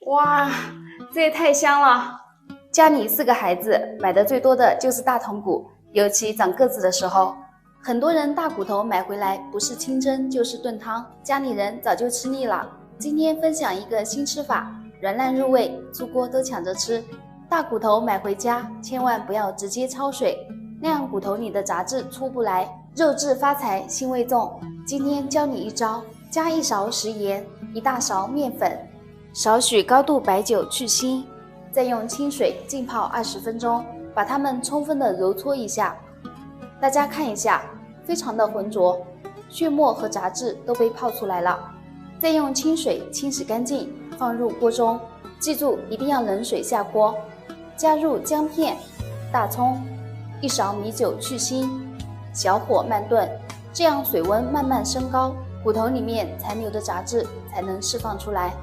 哇，这也太香了！家里4个孩子，买的最多的就是大筒骨，尤其长个子的时候，很多人大骨头买回来不是清蒸就是炖汤，家里人早就吃腻了。今天分享一个新吃法，软烂入味，出锅都抢着吃。大骨头买回家，千万不要直接焯水，那样骨头里的杂质出不来，肉质发财，腥味重。今天教你一招，加1勺食盐，1大勺面粉，少许高度白酒去腥，再用清水浸泡20分钟，把它们充分的揉搓一下。大家看一下，非常的浑浊，血沫和杂质都被泡出来了。再用清水清洗干净，放入锅中，记住一定要冷水下锅。加入姜片、大葱，1勺米酒去腥，小火慢炖，这样水温慢慢升高，骨头里面残留的杂质才能释放出来。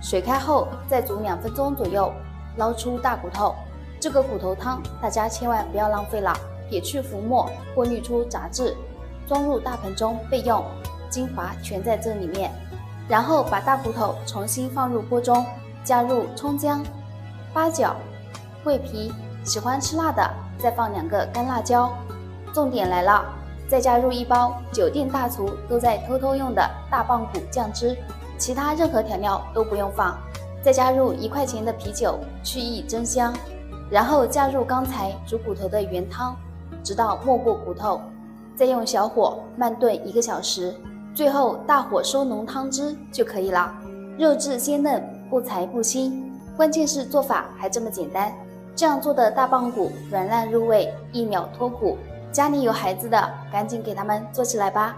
水开后再煮2分钟左右，捞出大骨头。这个骨头汤大家千万不要浪费了，撇去浮沫，过滤出杂质，装入大盆中备用，精华全在这里面。然后把大骨头重新放入锅中，加入葱姜、八角、桂皮，喜欢吃辣的再放2个干辣椒。重点来了，再加入1包酒店大厨都在偷偷用的大棒骨酱汁，其他任何调料都不用放。再加入1块钱的啤酒去异增香，然后加入刚才煮骨头的原汤，直到没过骨头，再用小火慢炖1个小时，最后大火收浓汤汁就可以了。肉质鲜嫩，不柴不腥，关键是做法还这么简单。这样做的大棒骨软烂入味，1秒脱骨。家里有孩子的，赶紧给他们做起来吧。